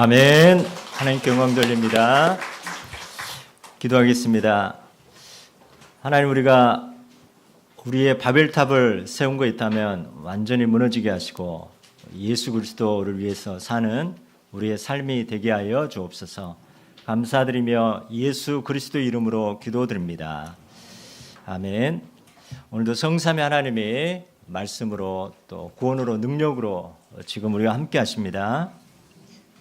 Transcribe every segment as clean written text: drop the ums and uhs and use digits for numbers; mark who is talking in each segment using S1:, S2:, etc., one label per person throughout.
S1: 아멘. 하나님께 영광 돌립니다. 기도하겠습니다. 하나님, 우리가 우리의 바벨탑을 세운 거 있다면 완전히 무너지게 하시고 예수 그리스도를 위해서 사는 우리의 삶이 되게 하여 주옵소서. 감사드리며 예수 그리스도 이름으로 기도드립니다. 아멘. 오늘도 성삼위 하나님이 말씀으로 또 구원으로 능력으로 지금 우리가 함께 하십니다.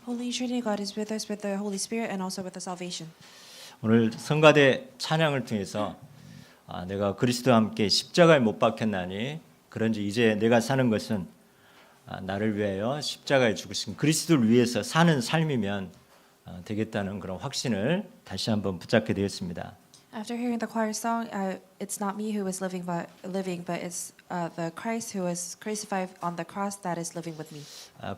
S2: Holy Trinity God is with us with the Holy Spirit and also with the salvation.
S1: 오늘 성가대 찬양을 통해서 내가 그리스도와 함께 십자가에 못 박혔나니 그런지 이제 내가 사는 것은 나를 위하여 십자가에 죽으신 그리스도를 위해서 사는 삶이면 되겠다는 그런 확신을 다시 한번 붙잡게 되었습니다.
S2: After hearing the choir song, it's not me who is living, but it's the Christ who is crucified on the cross that is living with me.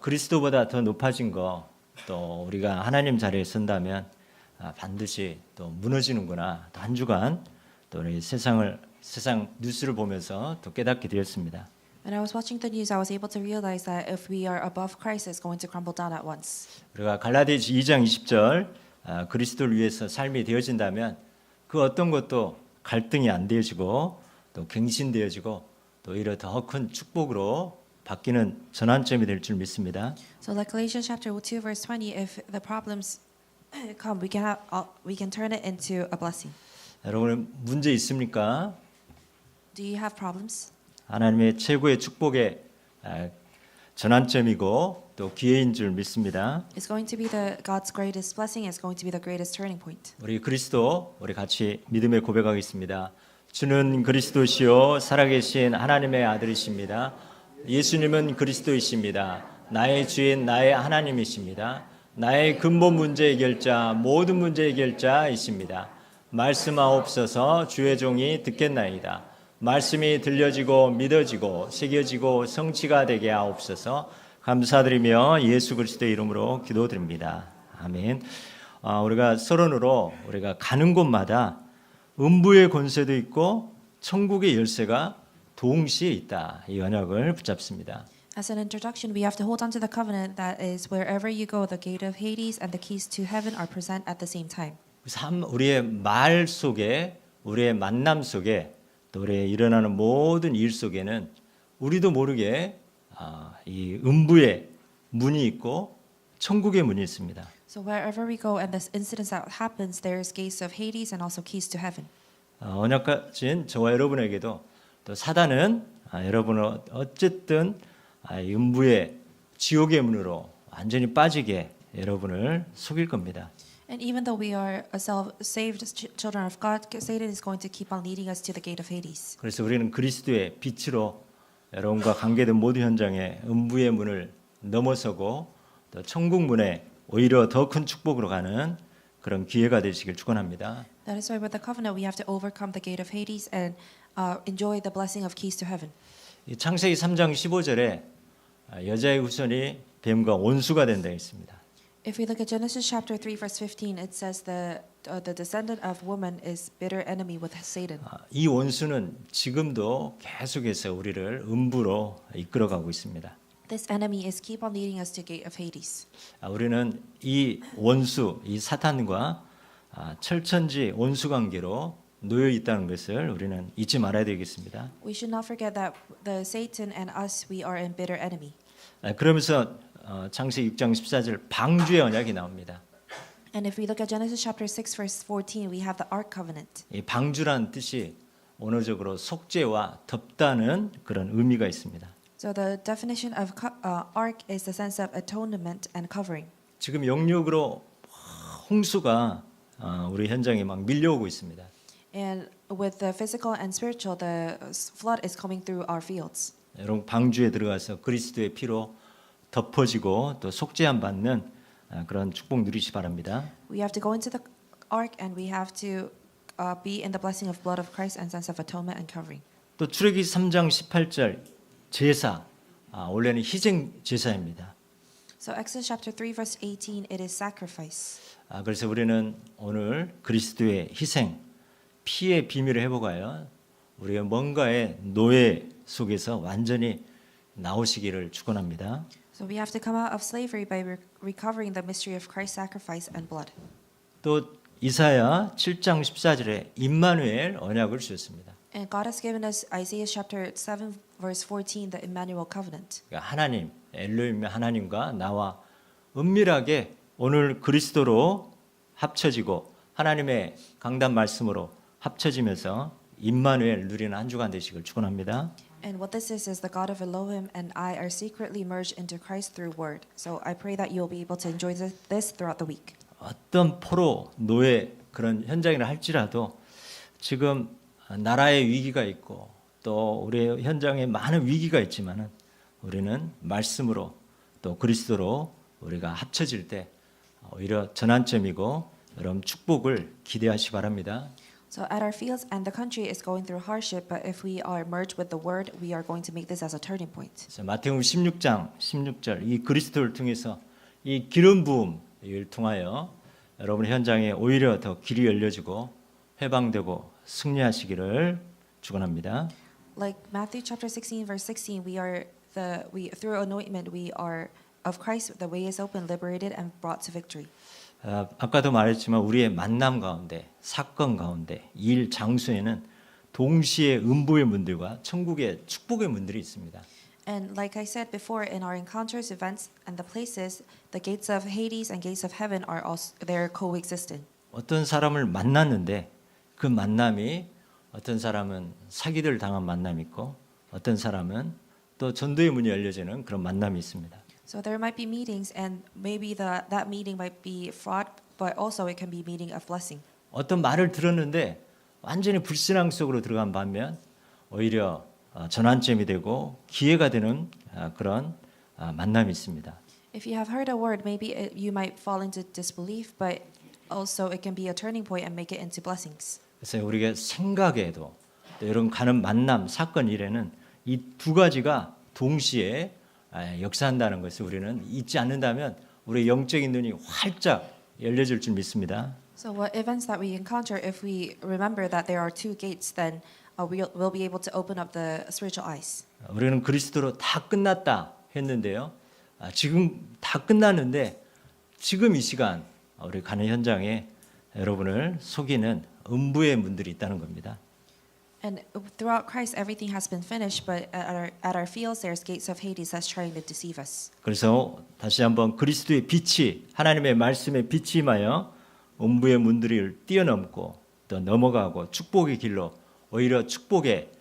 S1: 그리스도보다 더 높아진 거, 또 우리가 하나님 자리에 선다면 반드시 또 무너지는구나. 또 한 주간 또 우리 세상 뉴스를 보면서 또 깨닫게 되었습니다.
S2: When I was watching the news, I was able to realize that if we are above Christ, it's going to crumble down at once.
S1: 우리가 갈라디아서 2장 20절 그리스도를 위해서 삶이 되어진다면 그 어떤 것도 갈등이 안 되어지고 또 갱신되어지고 또 오히려 더 큰 축복으로 바뀌는 전환점이 될 줄 믿습니다.
S2: So like Galatians chapter 2 verse 20, if the problems come, we can turn it into a blessing.
S1: 여러분 문제 있습니까?
S2: Do you have problems?
S1: 하나님의 최고의 축복의 전환점이고 또 기회인 줄 믿습니다.
S2: It's going to be God's greatest blessing. It's going to be the greatest turning point.
S1: 우리 그리스도 우리 같이 믿음의 고백하겠습니다. 주는 그리스도시요 살아계신 하나님의 아들이십니다. 예수님은 그리스도이십니다. 나의 주인 나의 하나님이십니다. 나의 근본 문제 해결자 모든 문제 해결자이십니다. 말씀하옵소서 주의 종이 듣겠나이다. 말씀이 들려지고 믿어지고 새겨지고 성취가 되게 하옵소서. 감사드리며 예수 그리스도의 이름으로 기도드립니다. 아멘. 우리가 서론으로 우리가 가는 곳마다 음부의 권세도 있고 천국의 열쇠가 동시에 있다. 이 언약을 붙잡습니다.
S2: As an introduction, we have to hold on to the covenant that is wherever you go, the gate of Hades and the keys to heaven are present at the same time.
S1: 우리의 말 속에 우리의 만남 속에 또 우리의 일어나는 모든 일 속에는 우리도 모르게 이 음부의 문이 있고 천국의 문이 있습니다.
S2: So wherever we go and this incident that happens, there is gates of Hades and also keys to heaven.
S1: 언약 가진 저와 여러분에게도 또 사단은 여러분을 어쨌든 음부의 지옥의 문으로 완전히 빠지게 여러분을 속일 겁니다.
S2: And even though we are saved children of God, Satan is going to keep on leading us to the gate of Hades.
S1: 그래서 우리는 그리스도의 빛으로 여러분과 관계된 모든 현장에 음부의 문을 넘어서고 또 천국 문에 오히려 더 큰 축복으로 가는 그런 기회가 되시길 축원합니다.
S2: That is why with the covenant we have to overcome the gate of Hades and enjoy the blessing of keys to heaven.
S1: 이 창세기 3장 15절에 여자의 후손이 뱀과 원수가 된다 했습니다.
S2: If we look at Genesis chapter 3 verse 15, it says the descendant of woman is bitter enemy with Satan.
S1: 이 원수는 지금도 계속해서 우리를 음부로 이끌어가고 있습니다.
S2: This enemy is keep on leading us to gate of Hades.
S1: 우리는 이 원수, 이 사탄과 철천지 원수 관계로 놓여 있다는 것을 우리는 잊지 말아야 되겠습니다.
S2: We should not forget that the Satan and us, we are in bitter enemy.
S1: 그러면서 창세기 6장 14절 방주의 언약이 나옵니다.
S2: And if we look at Genesis chapter 6 verse 14, we have the Ark Covenant.
S1: 이 방주란 뜻이 언어적으로 속죄와 덮다는 그런 의미가 있습니다.
S2: So the definition of Ark is the sense of atonement and covering.
S1: 지금 영육으로 홍수가 우리 현장에 막 밀려오고 있습니다.
S2: And with the physical and spiritual, the flood is coming through our fields.
S1: 여러분 방주에 들어가서 그리스도의 피로 덮어지고 또 속죄함 받는 그런 축복 누리시 바랍니다.
S2: We have to go into the ark and we have to be in the blessing of blood of Christ and sense of atonement and covering.
S1: 또 출애기 3장 18절 제사 원래는 희생 제사입니다.
S2: So Exodus chapter 3 verse 18, it is sacrifice.
S1: 그래서 우리는 오늘 그리스도의 희생 피의 비밀을 회복하여 우리가 뭔가의 노예 속에서 완전히 나오시기를 축원합니다.
S2: So we have to come out of slavery by recovering the mystery of Christ's sacrifice and blood.
S1: 또 이사야 7장 14절에 임마누엘 언약을 주셨습니다.
S2: And God has given us Isaiah chapter 7 verse 14, the Emmanuel covenant.
S1: 그러니까 하나님, 엘로힘 하나님과 나와 은밀하게 오늘 그리스도로 합쳐지고 하나님의 강단 말씀으로 합쳐지면서 임마누엘 누리는 한 주간 되시길 축원합니다.
S2: And what this is the God of Elohim and I are secretly merged into Christ through word. So I pray that you'll be able to enjoy this throughout the week.
S1: 어떤 포로, 노예 그런 현장이라 할지라도 지금 나라의 위기가 있고 또 우리 현장에 많은 위기가 있지만은 우리는 말씀으로 또 그리스도로 우리가 합쳐질 때 오히려 전환점이고 여러분 축복을 기대하시 바랍니다.
S2: So at our fields and the country is going through hardship, but if we are merged with the word, we are going to make this as a turning point.
S1: 그래서 마태복음 16장 16절 이 그리스도를 통해서 이 기름 부음을 통하여 여러분 현장에 오히려 더 길이 열려지고 해방되고 승리하시기를 축원합니다.
S2: Like Matthew chapter 16 verse 16, we through anointment we are of Christ, the way is open, liberated and brought to victory.
S1: 아까도 말했지만 우리의 만남 가운데 사건 가운데 일 장소에는 동시에 음부의 문들과 천국의 축복의 문들이 있습니다.
S2: And like I said before, in our encounters, events, and the places, the gates of Hades and gates of heaven are also they're coexistent.
S1: 어떤 사람을 만났는데 그 만남이 어떤 사람은 사기를 당한 만남이 있고 어떤 사람은 또 전도의 문이 열려지는 그런 만남이 있습니다.
S2: So there might be meetings, and maybe that meeting might be fraud, but also it can be meeting of blessing.
S1: 어떤 말을 들었는데 완전히 불신앙 속으로 들어간 반면 오히려 전환점이 되고 기회가 되는 그런 만남이 있습니다.
S2: If you have heard a word, maybe you might fall into disbelief, but also it can be a turning point and make it into blessings.
S1: 그래서 우리가 생각에도 또 여러분 가는 만남 사건 일에는 이 두 가지가 동시에 역사한다는 것을 우리는 잊지 않는다면 우리의 영적인 눈이 활짝 열려질 줄 믿습니다.
S2: So what events that we encounter, if we remember that there are two gates, then we'll be able to open up the spiritual eyes.
S1: 우리는 그리스도로 다 끝났다 했는데요. 지금 다 끝났는데 지금 이 시간 우리 가는 현장에 여러분을 속이는 음부의 문들이 있다는 겁니다.
S2: And throughout Christ, everything has been finished, but at our fields, there's gates of Hades that's trying to deceive us.
S1: 그래서 다시 한번 그리스도의 빛이 하나님의 말씀의 빛이 임하여 음부의 문들을 뛰어넘고 또 넘어가고 축복의 길로 오히려 축복의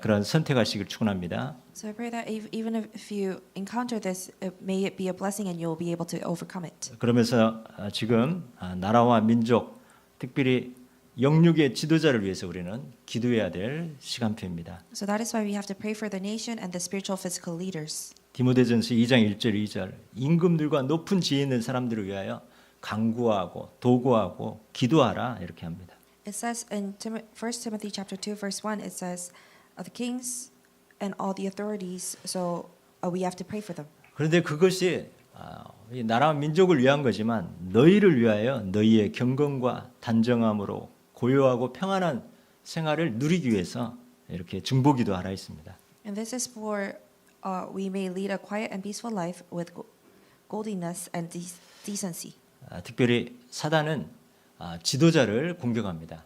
S1: 그런 선택하시길 축원합니다.
S2: So I pray that even if you encounter this, may it be a blessing and you'll be able to overcome it.
S1: 그러면서 지금 나라와 민족 특별히 영육의 지도자를 위해서 우리는 기도해야 될 시간표입니다.
S2: So that is why we have to pray for the nation and the spiritual physical leaders.
S1: 디모데전서 2장 1절 2절 임금들과 높은 지혜 있는 사람들을 위하여 간구하고 도구하고 기도하라 이렇게 합니다.
S2: It says in 1 Timothy chapter 2 verse 1, it says the kings and all the authorities, so we have to pray for them.
S1: 그런데 그것이 이 나라와 민족을 위한 거지만 너희를 위하여 너희의 경건과 단정함으로 고요하고 평안한 생활을 누리기 위해서 이렇게 중보기도 하라 했습니다.
S2: And this is for we may lead a quiet and peaceful life with godliness and decency.
S1: 특별히 사단은 지도자를 공격합니다.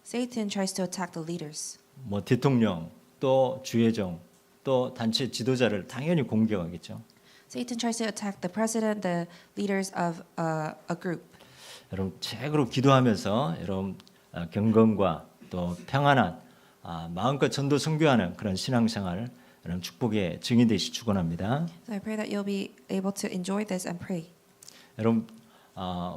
S2: Satan tries to attack the leaders.
S1: 뭐 대통령 또 주회정 또 단체 지도자를 당연히 공격하겠죠.
S2: Satan tries to attack the president, the leaders of a group.
S1: 여러분 책으로 기도하면서 여러분 경건과 또 평안한 마음껏 전도 선교하는 그런 신앙생활 여러분 축복의 증인 되시 축원합니다.
S2: So I pray that you'll be able to enjoy this and pray.
S1: 여러분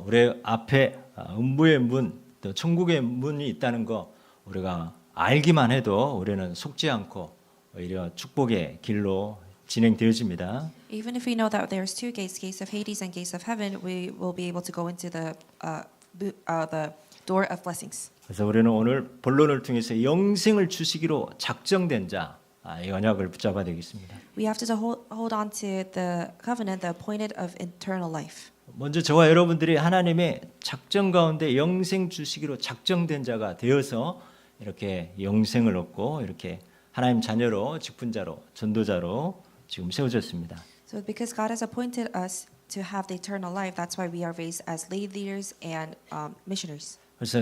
S1: 우리 앞에 음부의 문, 또 천국의 문이 있다는 거 우리가 알기만 해도 우리는 속지 않고 오히려 축복의 길로 진행되어집니다.
S2: Even if we know that there's two gates, gates of Hades and gates of heaven, we will be able to go into the door of blessings.
S1: 그래서 우리는 오늘 본론을 통해서 영생을 주시기로 작정된 자, 이 언약을 붙잡아야 되겠습니다.
S2: We have to hold on to the covenant, the appointed of eternal life.
S1: 먼저 저와 여러분들이 하나님의 작정 가운데 영생 주시기로 작정된 자가 되어서 이렇게 영생을 얻고 이렇게 하나님 자녀로 직분자로 전도자로 지금 세워졌습니다.
S2: So because God has appointed us to have the eternal life, that's why we are raised as lay leaders and missionaries.
S1: 그래서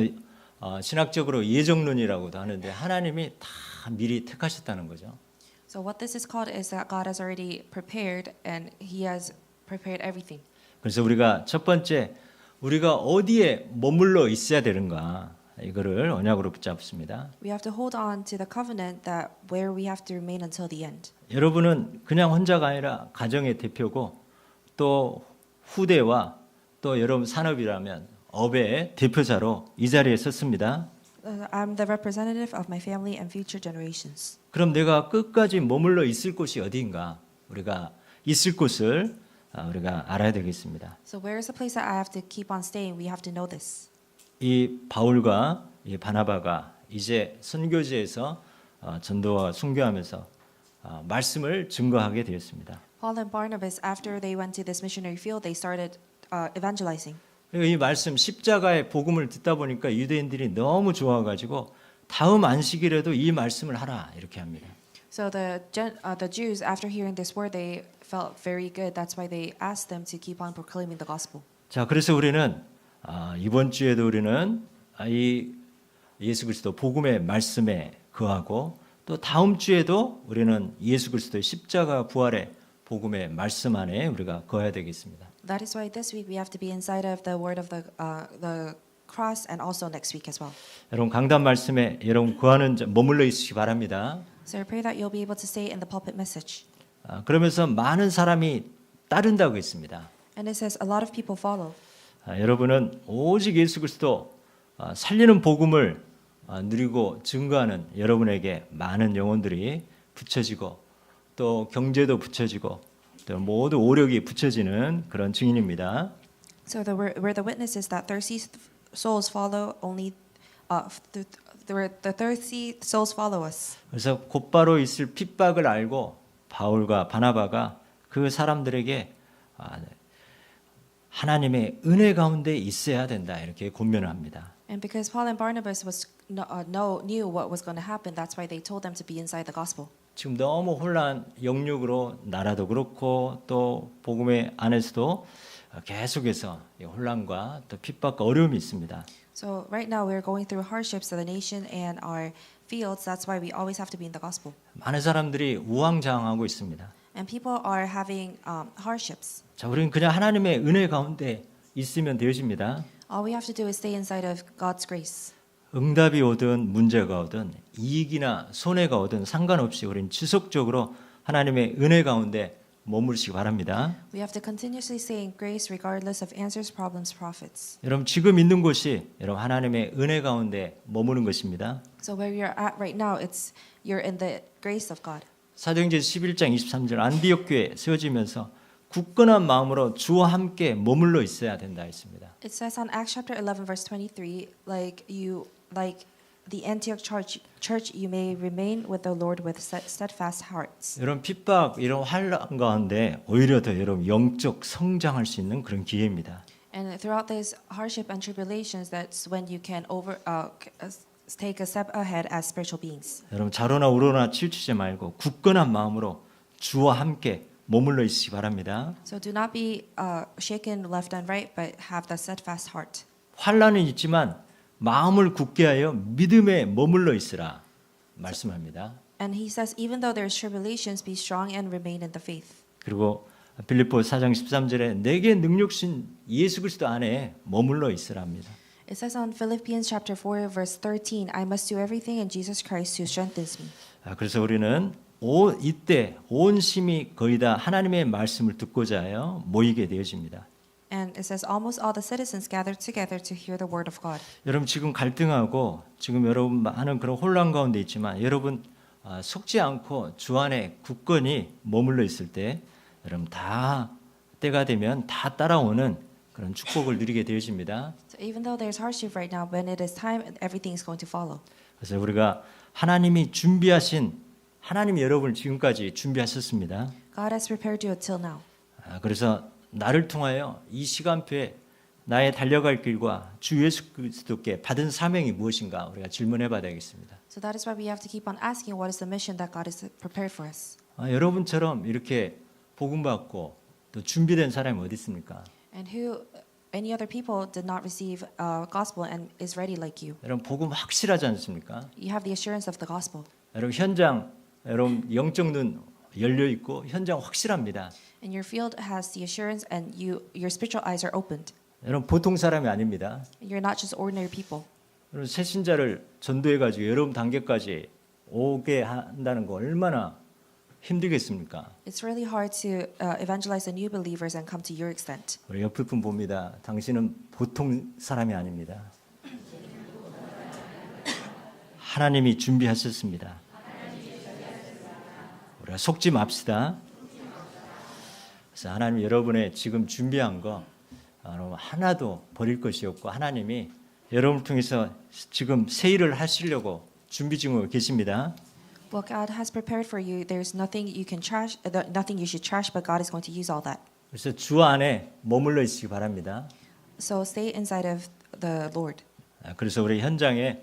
S1: 신학적으로 예정론이라고도 하는데 하나님이 다 미리 택하셨다는 거죠.
S2: So what this is called is that God has already prepared and He has prepared everything.
S1: 그래서 우리가 첫 번째 우리가 어디에 머물러 있어야 되는가 이거를 언약으로 붙잡습니다.
S2: We have to hold on to the covenant that where we have to remain until the end.
S1: 여러분은 그냥 혼자가 아니라 가정의 대표고 또 후대와 또 여러분 산업이라면 업의 대표자로 이 자리에 섰습니다.
S2: I'm the representative of my family and future generations.
S1: 그럼 내가 끝까지 머물러 있을 곳이 어디인가? 우리가 있을 곳을 우리가 알아야 되겠습니다.
S2: So where is the place that I have to keep on staying? We have to know this.
S1: 이 바울과 이 바나바가 이제 선교지에서 전도와 순교하면서 말씀을 증거하게 되었습니다.
S2: Paul and Barnabas, after they went to this missionary field, they started evangelizing.
S1: 이 말씀 십자가의 복음을 듣다 보니까 유대인들이 너무 좋아가지고 다음 안식일에도 이 말씀을 하라 이렇게 합니다.
S2: So the Jews, after hearing this word, they felt very good. That's why they asked them to keep on proclaiming the gospel.
S1: 자, 그래서 우리는 이번 주에도 우리는 이 예수 그리스도 복음의 말씀에 거하고 또 다음 주에도 우리는 예수 그리스도의 십자가 부활의 복음의 말씀 안에 우리가 거해야 되겠습니다.
S2: That is why this week we have to be inside of the word of the cross, and also next week as well.
S1: 여러분 강단 말씀에 여러분 거하는 머물러 있으시기 바랍니다.
S2: So I pray that you'll be able to stay in the pulpit message.
S1: 그러면서 많은 사람이 따른다고 했습니다.
S2: And it says a lot of people follow.
S1: 여러분은 오직 예수 그리스도 살리는 복음을 누리고 증거하는 여러분에게 많은 영혼들이 붙여지고 또 경제도 붙여지고 또 모두 오력이 붙여지는 그런 증인입니다.
S2: So we're the witnesses that thirsty souls follow only. The thirsty souls follow us.
S1: 그래서 곧바로 있을 핍박을 알고 바울과 바나바가 그 사람들에게 하나님의 은혜 가운데 있어야 된다 이렇게 권면을 합니다.
S2: And because Paul and Barnabas knew what was going to happen, that's why they told them to be inside the gospel.
S1: 지금 너무 혼란, 영육으로 나라도 그렇고 또 복음의 안에서도 계속해서 혼란과 또 핍박과 어려움이 있습니다.
S2: So right now we're going through hardships of the nation and our fields. That's why we always have to be in the gospel.
S1: 많은 사람들이 우왕좌왕하고 있습니다.
S2: And people are having hardships.
S1: 자, 우리는 그냥 하나님의 은혜 가운데 있으면 되어집니다.
S2: All we have to do is stay inside of God's grace.
S1: 응답이 오든 문제가 오든 이익이나 손해가 오든 상관없이 우리는 지속적으로 하나님의 은혜 가운데 머무르시기 바랍니다.
S2: We have to continuously stay in grace regardless of answers, problems, profits.
S1: 여러분 지금 있는 곳이 여러분 하나님의 은혜 가운데 머무는 것입니다.
S2: So where you're at right now, you're in the grace of God.
S1: 사도행전 11장 23절 안디옥 교회 세워지면서 굳건한 마음으로 주와 함께 머물러 있어야 된다 했습니다.
S2: It says on Acts chapter 11 verse 23, like the Antioch church, you may remain with the Lord with steadfast hearts.
S1: 이런 핍박, 이런 환란 가운데 오히려 더 여러분 영적 성장할 수 있는 그런 기회입니다.
S2: And throughout this hardship and tribulations, that's when you can take a step ahead as spiritual beings.
S1: 여러분 자로나 우로나 치우치지 말고 굳건한 마음으로 주와 함께 머물러 있으시기 바랍니다.
S2: So do not be shaken left and right, but have the steadfast heart.
S1: 환란은 있지만 마음을 굳게 하여 믿음에 머물러 있으라 말씀합니다.
S2: And he says, even though there's tribulations, be strong and remain in the faith.
S1: 그리고 빌립보 4장 13절에 내게 능력신 예수 그리스도 안에 머물러 있으랍니다.
S2: It says on Philippians chapter 4 verse 13, I must do everything in Jesus Christ who strengthens me.
S1: 그래서 우리는 이때 온 심이 거의 다 하나님의 말씀을 듣고자 하여 모이게 되어집니다.
S2: And it says almost all the citizens gathered together to hear the word of God.
S1: 여러분 지금 갈등하고 지금 여러분 많은 그런 혼란 가운데 있지만 여러분 속지 않고 주 안에 굳건히 머물러 있을 때 여러분 다 때가 되면 다 따라오는 그런 축복을 누리게 되어집니다.
S2: So even though there's hardship right now, when it is time, everything is going to follow.
S1: 그래서 우리가 하나님이 하나님이 여러분을 지금까지 준비하셨습니다.
S2: God has prepared you until now.
S1: 그래서 나를 통하여 이 시간표에 나의 달려갈 길과 주 예수 그리스도께 받은 사명이 무엇인가 우리가 질문해봐야 되겠습니다.
S2: So that is why we have to keep on asking what is the mission that God has prepared for us.
S1: 여러분처럼 이렇게 복음 받고 또 준비된 사람이 어디 있습니까?
S2: And any other people did not receive gospel and is ready like you.
S1: 여러분 복음 확실하지 않습니까?
S2: You have the assurance of the gospel.
S1: 여러분 현장 여러분 영적 눈 열려 있고 현장 확실합니다.
S2: And your field has the assurance and your spiritual eyes are opened.
S1: 여러분 보통 사람이 아닙니다.
S2: You're not just ordinary people.
S1: 여러분 새신자를 전도해 가지고 여러분 단계까지 오게 한다는 거 얼마나 힘들겠습니까?
S2: It's really hard to evangelize the new believers and come to your extent.
S1: 우리 옆에 분 봅니다. 당신은 보통 사람이 아닙니다. 하나님이 준비하셨습니다. 우리가 속지 맙시다. 그래서 하나님 여러분의 지금 준비한 거 하나도 버릴 것이 없고 하나님이 여러분을 통해서 지금 새 일을 하시려고 준비 중에 계십니다.
S2: What God has prepared for you, there's nothing you can trash, nothing you should trash, but God is going to use all that.
S1: 그래서 주 안에 머물러 있으시기 바랍니다.
S2: So stay inside of the Lord.
S1: 그래서 우리 현장에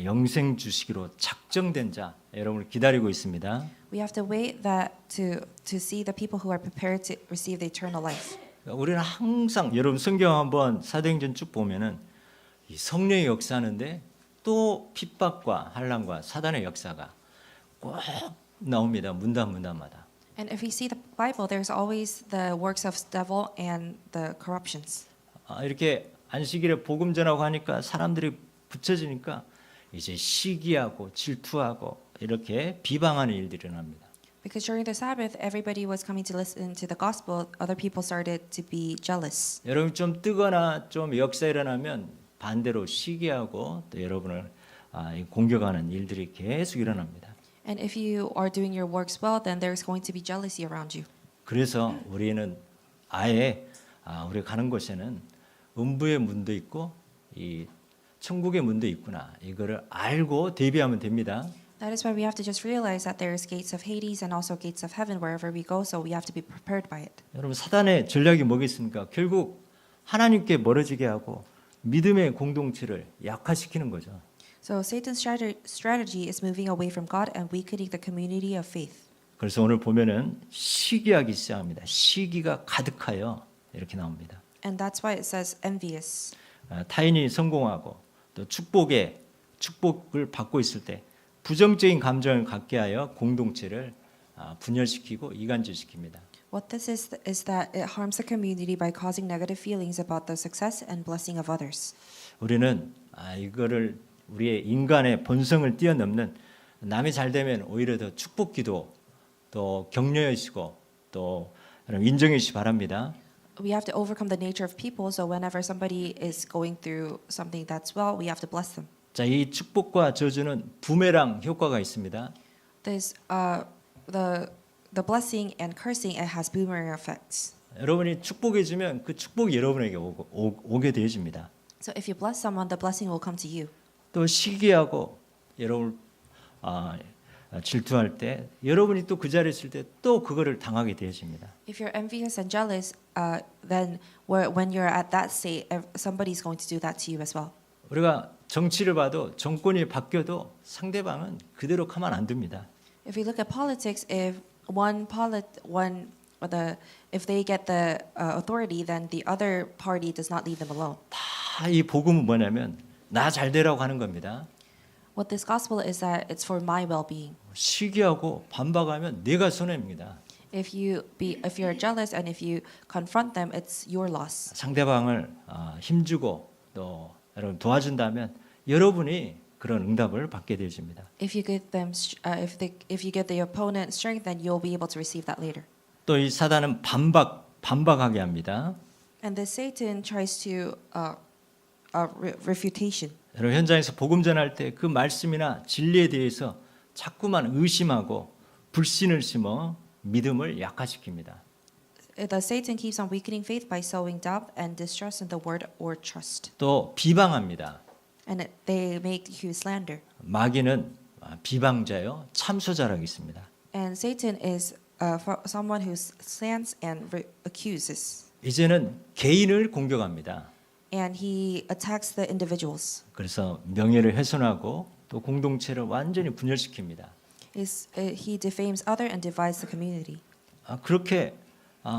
S1: 영생 주시기로 작정된 자 여러분을 기다리고 있습니다.
S2: We have to wait that to see the people who are prepared to receive the eternal life.
S1: 우리는 항상 여러분 성경 한번 사도행전 쭉 보면은 이 성령의 역사하는데 또 핍박과 환난과 사단의 역사가 꼭 나옵니다. 문단마다.
S2: And if we see the Bible, there's always the works of devil and the corruptions.
S1: 이렇게 안식일에 복음 전하고 하니까 사람들이 붙여지니까 이제 시기하고 질투하고 이렇게 비방하는 일들이 일어납니다.
S2: Because during the Sabbath, everybody was coming to listen to the gospel. Other people started to be jealous.
S1: 여러분 좀 뜨거나 좀 역사 일어나면 반대로 시기하고 또 여러분을 공격하는 일들이 계속 일어납니다.
S2: And if you are doing your works well, then there's going to be jealousy around you.
S1: 그래서 우리는 아예 우리가 가는 곳에는 음부의 문도 있고 이 천국의 문도 있구나 이거를 알고 대비하면 됩니다.
S2: That is why we have to just realize that there is gates of Hades and also gates of heaven wherever we go. So we have to be prepared by it.
S1: 여러분 사단의 전략이 뭐겠습니까? 결국 하나님께 멀어지게 하고 믿음의 공동체를 약화시키는 거죠.
S2: So Satan's strategy is moving away from God and weakening the community of faith.
S1: 그래서 오늘 보면은 시기하기 시작합니다. 시기가 가득하여 이렇게 나옵니다.
S2: And that's why it says envious.
S1: 타인이 성공하고 또 축복을 받고 있을 때 부정적인 감정을 갖게 하여 공동체를 분열시키고 이간질시킵니다.
S2: What this is that it harms the community by causing negative feelings about the success and blessing of others.
S1: 우리는 이거를 우리의 인간의 본성을 뛰어넘는 남이 잘 되면 오히려 더 축복기도 또 격려해주시고 또 인정해 주시기 바랍니다.
S2: We have to overcome the nature of people. So whenever somebody is going through something that's well, we have to bless them.
S1: 자, 이 축복과 저주는 부메랑 효과가 있습니다.
S2: There's the blessing and cursing. It has boomerang effects.
S1: 여러분이 축복해 주면 그 축복이 여러분에게 오게 되어집니다.
S2: So if you bless someone, the blessing will come to you.
S1: 또 시기하고 여러분 질투할 때 여러분이 또 그 자리에 있을 때 또 그거를 당하게 되어집니다.
S2: If you're envious and jealous, then when you're at that state, somebody's going to do that to you as well.
S1: 우리가 정치를 봐도 정권이 바뀌어도 상대방은 그대로 가만 안 둡니다.
S2: If we look at politics, if if they get the authority, then the other party does not leave them alone.
S1: 다 이 복음은 뭐냐면 나 잘 되라고 하는 겁니다.
S2: What this gospel is that it's for my well-being.
S1: 시기하고 반박하면 내가 손해입니다.
S2: If you're jealous and if you confront them, it's your loss.
S1: 상대방을 힘주고 또 여러분 도와준다면 여러분이 그런 응답을 받게 되어집니다.
S2: If you give them, if you give the opponent strength, then you'll be able to receive that later.
S1: 또 이 사단은 반박하게 합니다.
S2: And the Satan tries to refutation.
S1: 여러분 현장에서 복음 전할 때 그 말씀이나 진리에 대해서 자꾸만 의심하고 불신을 심어 믿음을 약화시킵니다.
S2: The Satan keeps on weakening faith by sowing doubt and distrust in the word or trust.
S1: 또 비방합니다.
S2: And they make you slander.
S1: 마귀는 비방자요 참소자라고 있습니다.
S2: And Satan is someone who slants and accuses.
S1: 이제는 개인을 공격합니다.
S2: And he attacks the individuals.
S1: 그래서 명예를 훼손하고 또 공동체를 완전히 분열시킵니다.
S2: He defames other and divides the community.
S1: 그렇게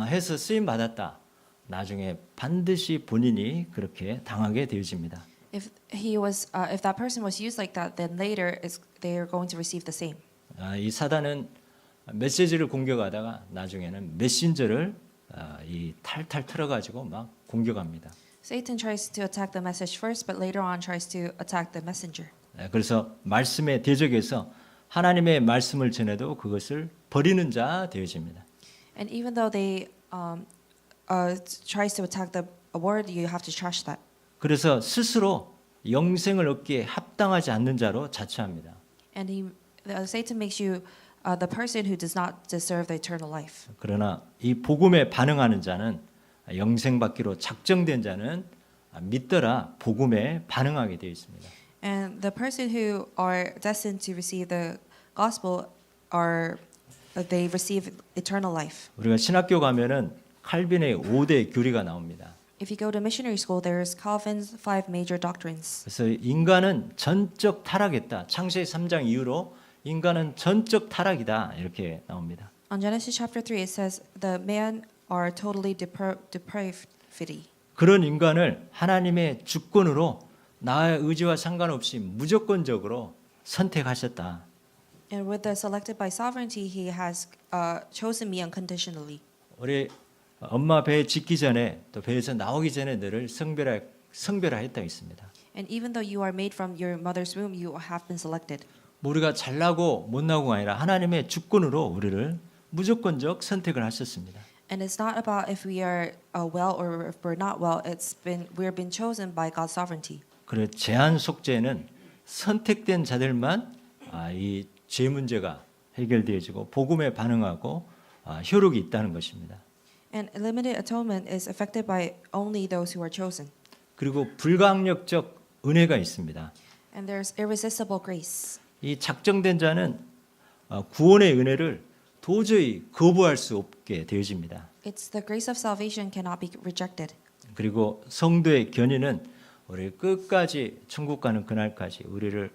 S1: 해서 쓰임 받았다. 나중에 반드시 본인이 그렇게 당하게 되어집니다.
S2: If that person was used like that, then later they are going to receive the same.
S1: 이 사단은 메시지를 공격하다가 나중에는 메신저를 이 탈탈 털어가지고 막 공격합니다.
S2: Satan tries to attack the message first, but later on tries to attack the messenger.
S1: 그래서 말씀에 대적해서 하나님의 말씀을 전해도 그것을 버리는 자 되어집니다.
S2: And even though they tries to attack the word, you have to trash that.
S1: 그래서 스스로 영생을 얻기에 합당하지 않는 자로 자처합니다.
S2: And Satan makes you the person who does not deserve the eternal life.
S1: 그러나 이 복음에 반응하는 자는 영생 받기로 작정된 자는 믿더라 복음에 반응하게 되어 있습니다.
S2: And the person who are destined to receive the gospel they receive eternal life.
S1: 우리가 신학교 가면은 칼빈의 5대 교리가 나옵니다.
S2: If you go to missionary school, there's Calvin's 5 major doctrines.
S1: 그래서 인간은 전적 타락했다. 창세기 3장 이후로 인간은 전적 타락이다. 이렇게 나옵니다.
S2: On Genesis chapter 3, it says the man are totally depraved.
S1: 그런 인간을 하나님의 주권으로 나의 의지와 상관없이 무조건적으로 선택하셨다.
S2: And with the selected by sovereignty, he has chosen me unconditionally.
S1: 우리 엄마 배에 짓기 전에 또 배에서 나오기 전에 너를 성별화했다 있습니다.
S2: And even though you are made from your mother's womb, you have been selected.
S1: 우리가 잘나고 못나고가 아니라 하나님의 주권으로 우리를 무조건적 선택을 하셨습니다.
S2: And it's not about if we are well or if we're not well. We're been chosen by God's sovereignty.
S1: 그래 제한 속죄는 선택된 자들만 이 죄 문제가 해결되어지고 복음에 반응하고 효력이 있다는 것입니다.
S2: And limited atonement is affected by only those who are chosen.
S1: 그리고 불강력적 은혜가 있습니다.
S2: And there's irresistible grace.
S1: 이 작정된 자는 구원의 은혜를 도저히 거부할 수 없게 되어집니다.
S2: It's the grace of salvation cannot be rejected.
S1: 그리고 성도의 견인은 우리 끝까지 천국 가는 그날까지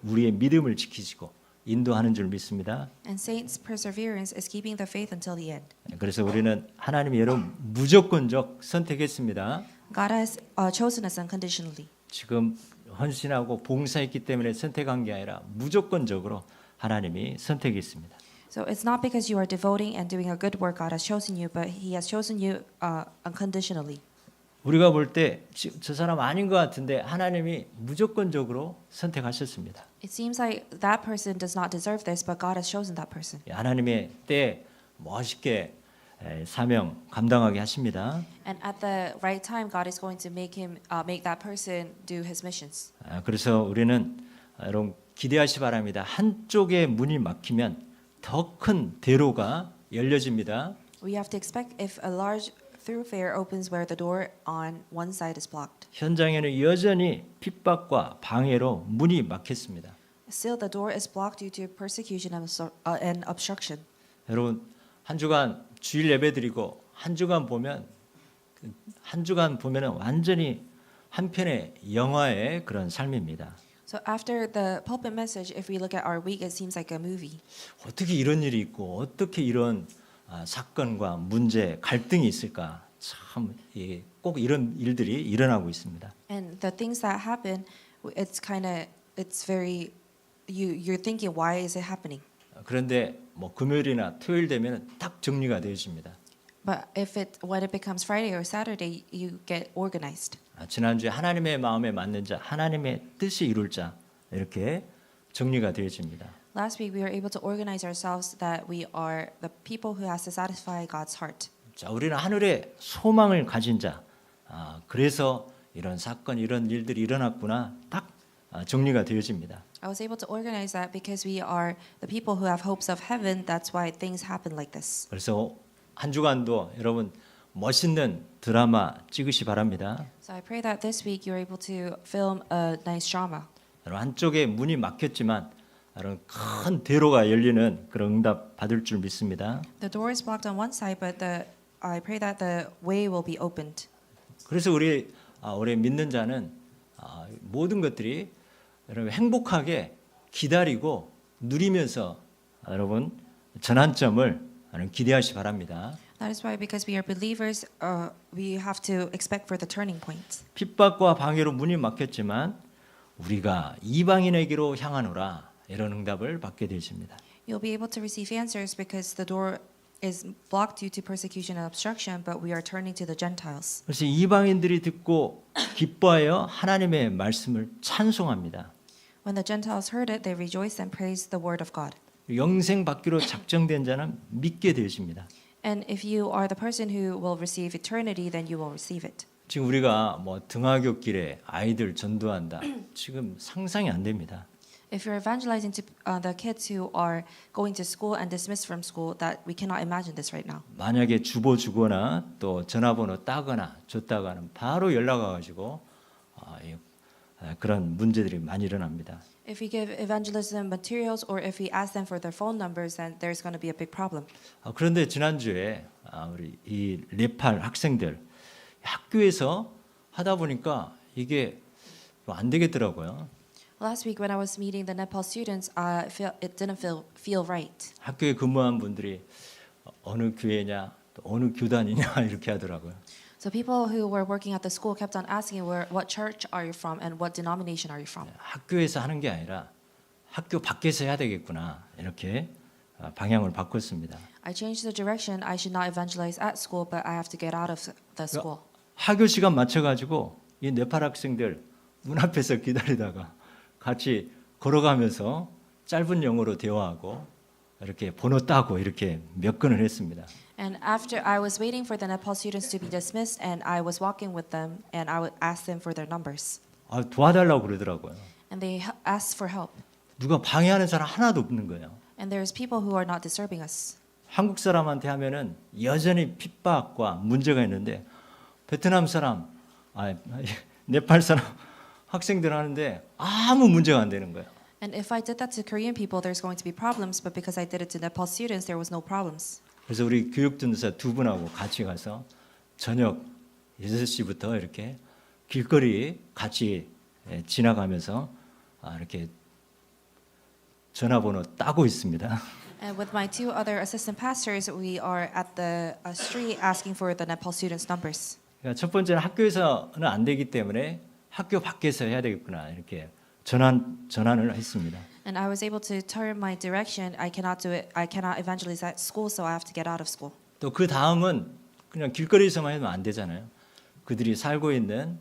S1: 우리의 믿음을 지키시고 인도하는 줄 믿습니다.
S2: And saints' perseverance is keeping the faith until the end.
S1: 그래서 우리는 하나님이 여러분 무조건적 선택했습니다.
S2: God has chosen us unconditionally.
S1: 지금 헌신하고 봉사했기 때문에 선택한 게 아니라 무조건적으로 하나님이 선택했습니다.
S2: So it's not because you are devoting and doing a good work God has chosen you, but He has chosen you unconditionally.
S1: 우리가 볼 때 저 사람 아닌 것 같은데 하나님이 무조건적으로 선택하셨습니다.
S2: It seems like that person does not deserve this, but God has chosen that person.
S1: 하나님의 때에 멋있게 사명 감당하게 하십니다.
S2: And at the right time, God is going to make that person do his missions.
S1: 그래서 우리는 여러분 기대하시 바랍니다. 한쪽에 문이 막히면 더 큰 대로가 열려집니다.
S2: We have to expect if a large thoroughfare opens where the door on one side is blocked.
S1: 현장에는 여전히 핍박과 방해로 문이 막혔습니다.
S2: Still, the door is blocked due to persecution and obstruction.
S1: 여러분 한 주간 주일 예배드리고 한 주간 보면은 완전히 한 편의 영화의 그런 삶입니다.
S2: So after the pulpit message, if we look at our week, it seems like a movie.
S1: 어떻게 이런 일이 있고 어떻게 이런 사건과 문제, 갈등이 있을까? 참 꼭 이런 일들이 일어나고 있습니다.
S2: And the things that happen, it's very you're thinking why is it happening?
S1: 그런데 뭐 금요일이나 토요일 되면 딱 정리가 되어집니다.
S2: But when it becomes Friday or Saturday, you get organized.
S1: 지난주에 하나님의 마음에 맞는 자, 하나님의 뜻이 이룰 자 이렇게 정리가 되어집니다.
S2: Last week we were able to organize ourselves that we are the people who has to satisfy God's heart.
S1: 자, 우리는 하늘에 소망을 가진 자. 그래서 이런 사건, 이런 일들이 일어났구나. 딱 정리가 되어집니다.
S2: I was able to organize that because we are the people who have hopes of heaven. That's why things happen like this.
S1: 그래서 한 주간도 여러분 멋있는 드라마 찍으시 바랍니다.
S2: So I pray that this week you're able to film a nice drama.
S1: 여러분 한쪽에 문이 막혔지만 여러분 큰 대로가 열리는 그런 응답 받을 줄 믿습니다.
S2: The door is blocked on one side, but I pray that the way will be opened.
S1: 그래서 우리 믿는 자는 모든 것들이 여러분 행복하게 기다리고 누리면서 여러분 전환점을 기대하시 바랍니다.
S2: That is why, because we are believers, we have to expect for the turning point.
S1: 핍박과 방해로 문이 막혔지만 우리가 이방인에게로 향하노라 이런 응답을 받게 되십니다.
S2: You'll be able to receive answers because the door is blocked due to persecution and obstruction, but we are turning to the Gentiles.
S1: 그래서 이방인들이 듣고 기뻐하여 하나님의 말씀을 찬송합니다.
S2: When the Gentiles heard it, they rejoiced and praised the word of God.
S1: 영생 받기로 작정된 자는 믿게 되십니다.
S2: And if you are the person who will receive eternity, then you will receive it.
S1: 지금 우리가 뭐 등하굣길에 아이들 전도한다. 지금 상상이 안 됩니다.
S2: If you're evangelizing to the kids who are going to school and dismissed from school, that we cannot imagine this right now.
S1: 만약에 주보 주거나 또 전화번호 따거나 줬다가는 바로 연락 와가지고 그런 문제들이 많이 일어납니다.
S2: If we give evangelism materials or if we ask them for their phone numbers, then there's going to be a big problem.
S1: 그런데 지난주에 우리 이 네팔 학생들 학교에서 하다 보니까 이게 안 되겠더라고요.
S2: Last week when I was meeting the Nepal students, it didn't feel right.
S1: 학교에 근무한 분들이 어느 교회냐, 또 어느 교단이냐 이렇게 하더라고요.
S2: So people who were working at the school kept on asking, what church are you from and what denomination are you from?
S1: 학교에서 하는 게 아니라 학교 밖에서 해야 되겠구나 이렇게 방향을 바꿨습니다.
S2: I changed the direction. I should not evangelize at school, but I have to get out of the school.
S1: 하교 시간 맞춰가지고 이 네팔 학생들 문 앞에서 기다리다가 같이 걸어가면서 짧은 영어로 대화하고 이렇게 번호 따고 이렇게 몇 건을 했습니다.
S2: And after I was waiting for the Nepal students to be dismissed, and I was walking with them, and I would ask them for their numbers.
S1: 도와달라고 그러더라고요.
S2: And they asked for help.
S1: 누가 방해하는 사람 하나도 없는 거예요.
S2: And there's people who are not disturbing us.
S1: 한국 사람한테 하면은 여전히 핍박과 문제가 있는데 베트남 사람, 네팔 사람 학생들 하는데 아무 문제가 안 되는 거예요.
S2: And if I did that to Korean people, there's going to be problems. But because I did it to Nepal students, there was no problems.
S1: 그래서 우리 교육전도사 두 분하고 같이 가서 저녁 6시부터 이렇게 길거리 같이 지나가면서 이렇게 전화번호 따고 있습니다.
S2: And with my two other assistant pastors, we are at the street asking for the Nepal students' numbers.
S1: 그러니까 첫 번째는 학교에서는 안 되기 때문에 학교 밖에서 해야 되겠구나 이렇게 전환을 했습니다.
S2: And I was able to turn my direction. I cannot do it. I cannot evangelize at school, so I have to get out of school.
S1: 또 그 다음은 그냥 길거리에서만 해도 안 되잖아요. 그들이 살고 있는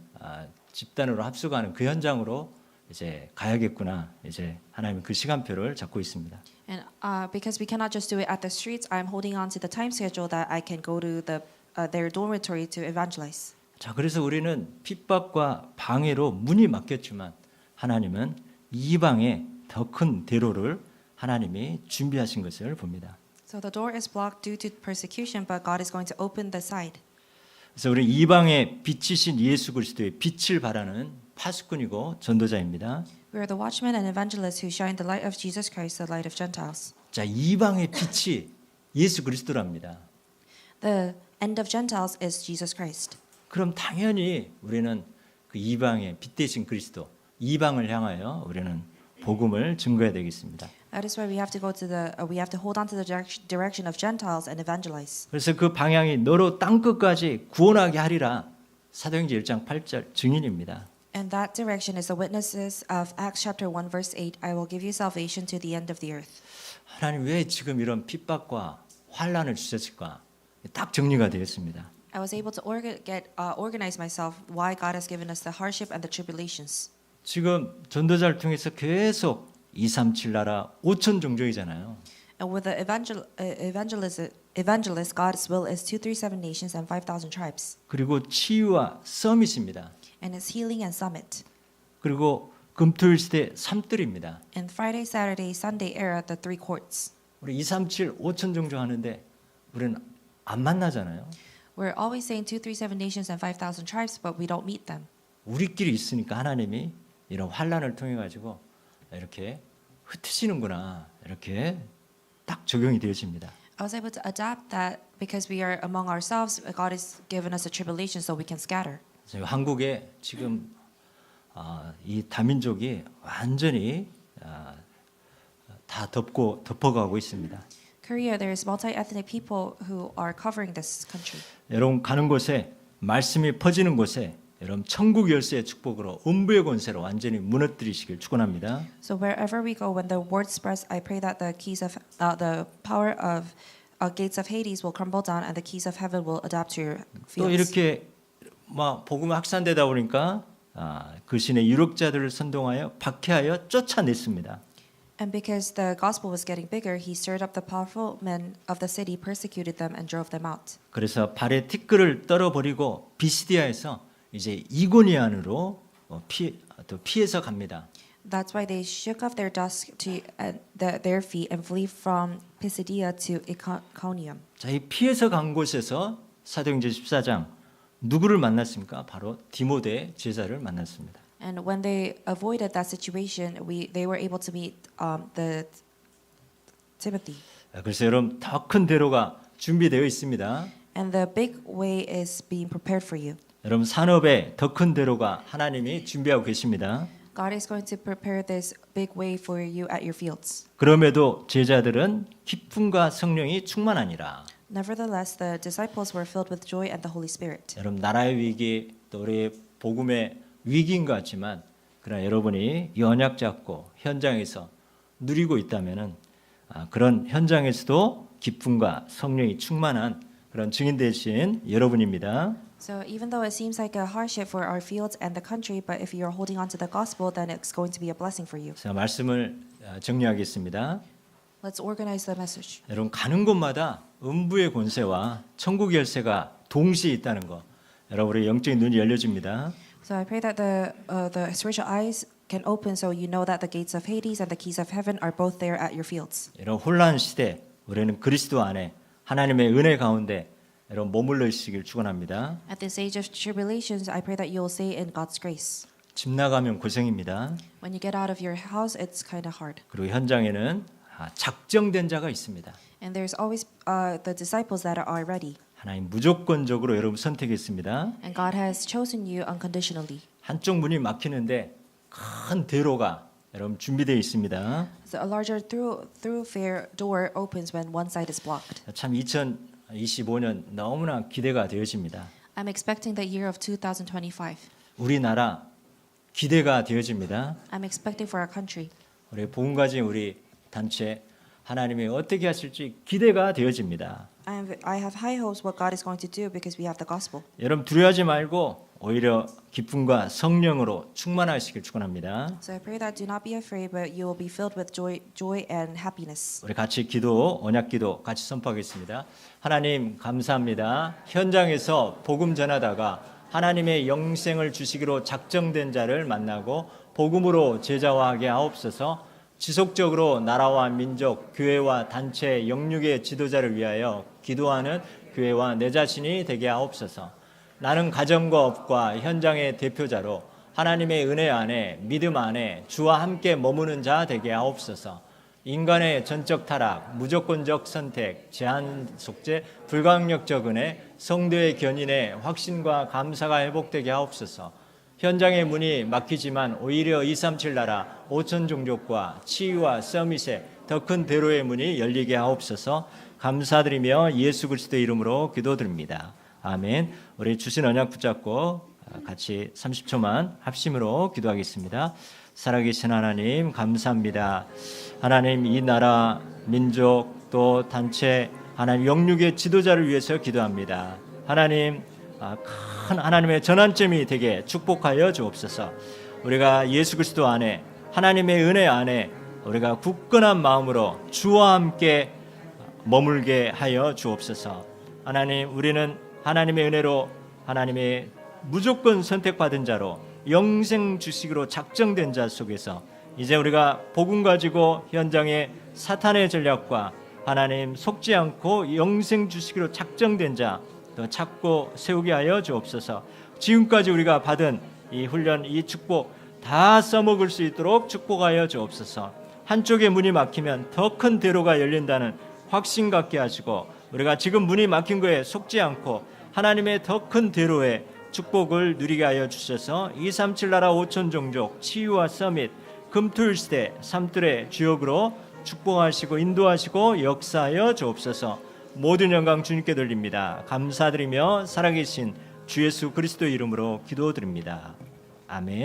S1: 집단으로 합숙하는 그 현장으로 이제 가야겠구나. 이제 하나님은 그 시간표를 잡고 있습니다.
S2: And because we cannot just do it at the streets, I'm holding on to the time schedule that I can go to their dormitory to evangelize.
S1: 자, 그래서 우리는 핍박과 방해로 문이 막혔지만 하나님은 이방의 더 큰 대로를 하나님이 준비하신 것을 봅니다.
S2: So the door is blocked due to persecution, but God is going to open the side.
S1: 그래서 우리 이방의 빛이신 예수 그리스도의 빛을 발하는 파수꾼이고 전도자입니다.
S2: We are the watchmen and evangelists who shine the light of Jesus Christ, the light of Gentiles.
S1: 자, 이방의 빛이 예수 그리스도랍니다.
S2: The end of Gentiles is Jesus Christ.
S1: 그럼 당연히 우리는 그 이방의 빛 대신 그리스도, 이방을 향하여 우리는 복음을 증거해야 되겠습니다.
S2: That is why we have to go to we have to hold on to the direction of Gentiles and evangelize.
S1: 그래서 그 방향이 너로 땅 끝까지 구원하게 하리라. 사도행전 1장 8절 증인입니다.
S2: And that direction is the witnesses of Acts chapter 1 verse 8. I will give you salvation to the end of the earth.
S1: 하나님 왜 지금 이런 핍박과 환난을 주셨을까? 딱 정리가 되었습니다.
S2: I was able to organize myself why God has given us the hardship and the tribulations.
S1: 지금 전도자를 통해서 계속 237 나라 5천 종족이잖아요.
S2: And with the evangelist, God's will is 237 nations and 5,000 tribes.
S1: 그리고 치유와 서밋입니다.
S2: And it's healing and summit.
S1: 그리고 금토일 시대 3뜰입니다.
S2: And Friday, Saturday, Sunday era, the three courts.
S1: 우리 237 5천 종족 하는데 우리는 안 만나잖아요.
S2: We're always saying 237 nations and 5,000 tribes, but we don't meet them.
S1: 우리끼리 있으니까 하나님이 이런 환난을 통해 가지고 이렇게 흩으시는구나 이렇게 딱 적용이 되어집니다.
S2: I was able to adapt that because we are among ourselves. God has given us a tribulation so we can scatter.
S1: 저희 한국에 지금 이 다민족이 완전히 다 덮어가고 있습니다.
S2: Korea, there is multi-ethnic people who are covering this country.
S1: 여러분 가는 곳에 말씀이 퍼지는 곳에 여러분 천국 열쇠의 축복으로 음부의 권세로 완전히 무너뜨리시길 축원합니다.
S2: So wherever we go, when the word spreads, I pray that the keys of the power of gates of Hades will crumble down, and the keys of heaven will adapt to your
S1: 또
S2: fields.
S1: 이렇게 막 복음이 확산되다 보니까 그 신의 유력자들을 선동하여 박해하여 쫓아냈습니다.
S2: And because the gospel was getting bigger, he stirred up the powerful men of the city, persecuted them, and drove them out.
S1: 그래서 발에 티끌을 떨어버리고 비시디아에서 이제 이고니안으로 또 피해서 갑니다.
S2: That's why they shook off their dust to their feet and flee from Pisidia to Iconium.
S1: 자, 이 피해서 간 곳에서 사도행전 14장 누구를 만났습니까? 바로 디모데 제자를 만났습니다.
S2: And when they avoided that situation, they were able to meet the Timothy.
S1: 그래서 여러분 더 큰 대로가 준비되어 있습니다.
S2: And the big way is being prepared for you.
S1: 여러분 산업에 더 큰 대로가 하나님이 준비하고 계십니다.
S2: God is going to prepare this big way for you at your fields.
S1: 그럼에도 제자들은 기쁨과 성령이 충만하니라.
S2: Nevertheless, the disciples were filled with joy and the Holy Spirit.
S1: 여러분 나라의 위기 또 우리 복음의 위기인 것 같지만 그러나 여러분이 이 언약 잡고 현장에서 누리고 있다면은 그런 현장에서도 기쁨과 성령이 충만한 그런 증인 되신 여러분입니다.
S2: So even though it seems like a hardship for our fields and the country, but if you're holding on to the gospel, then it's going to be a blessing for you.
S1: 자, 말씀을 정리하겠습니다.
S2: Let's organize the message.
S1: 여러분 가는 곳마다 음부의 권세와 천국 열쇠가 동시에 있다는 거. 여러분의 영적인 눈이 열려집니다.
S2: So I pray that the spiritual eyes can open, so you know that the gates of Hades and the keys of heaven are both there at your fields.
S1: 이런 혼란 시대 우리는 그리스도 안에 하나님의 은혜 가운데 여러분 머물러 있으길 축원합니다.
S2: At this age of tribulations, I pray that you'll stay in God's grace.
S1: 집 나가면 고생입니다.
S2: When you get out of your house, it's kind of hard.
S1: 그리고 현장에는 작정된 자가 있습니다.
S2: And there's always the disciples that are ready.
S1: 하나님 무조건적으로 여러분 선택했습니다.
S2: And God has chosen you unconditionally.
S1: 한쪽 문이 막히는데 큰 대로가 여러분 준비되어 있습니다.
S2: So a larger thoroughfare door opens when one side is blocked.
S1: 참 2025년 너무나 기대가 되어집니다.
S2: I'm expecting the year of 2025.
S1: 우리나라 기대가 되어집니다.
S2: I'm expecting for our country.
S1: 우리 복음가진 우리 단체 하나님이 어떻게 하실지 기대가 되어집니다.
S2: I have high hopes what God is going to do because we have the gospel.
S1: 여러분 두려워하지 말고 오히려 기쁨과 성령으로 충만하시길 축원합니다.
S2: So I pray that do not be afraid, but you will be filled with joy and happiness.
S1: 우리 같이 기도, 언약기도 같이 선포하겠습니다. 하나님 감사합니다. 현장에서 복음 전하다가 하나님의 영생을 주시기로 작정된 자를 만나고 복음으로 제자화하게 하옵소서. 지속적으로 나라와 민족, 교회와 단체, 영육의 지도자를 위하여 기도하는 교회와 내 자신이 되게 하옵소서. 나는 가정과 업과 현장의 대표자로 하나님의 은혜 안에 믿음 안에 주와 함께 머무는 자 되게 하옵소서. 인간의 전적 타락, 무조건적 선택, 제한 속죄, 불가항력적 은혜, 성도의 견인의 확신과 감사가 회복되게 하옵소서. 현장의 문이 막히지만 오히려 237 나라 5천 종족과 치유와 서밋의 더 큰 대로의 문이 열리게 하옵소서. 감사드리며 예수 그리스도의 이름으로 기도드립니다. 아멘. 우리 주신 언약 붙잡고 같이 30초만 합심으로 기도하겠습니다. 살아계신 하나님 감사합니다. 하나님 이 나라 민족 또 단체 하나님 영육의 지도자를 위해서 기도합니다. 하나님 큰 하나님의 전환점이 되게 축복하여 주옵소서. 우리가 예수 그리스도 안에 하나님의 은혜 안에 우리가 굳건한 마음으로 주와 함께 머물게 하여 주옵소서. 하나님 우리는 하나님의 은혜로 하나님의 무조건 선택받은 자로 영생 주시기로 작정된 자 속에서 이제 우리가 복음 가지고 현장에 사탄의 전략과 하나님 속지 않고 영생 주시기로 작정된 자 또 찾고 세우게 하여 주옵소서. 지금까지 우리가 받은 이 훈련, 이 축복 다 써먹을 수 있도록 축복하여 주옵소서. 한쪽에 문이 막히면 더 큰 대로가 열린다는 확신 갖게 하시고 우리가 지금 문이 막힌 거에 속지 않고 하나님의 더 큰 대로의 축복을 누리게 하여 주셔서 237 나라 5천 종족 치유와 서밋 금토일 시대 삼둘의 주역으로 축복하시고 인도하시고 역사하여 주옵소서. 모든 영광 주님께 돌립니다. 감사드리며 살아계신 주 예수 그리스도 이름으로 기도드립니다. 아멘.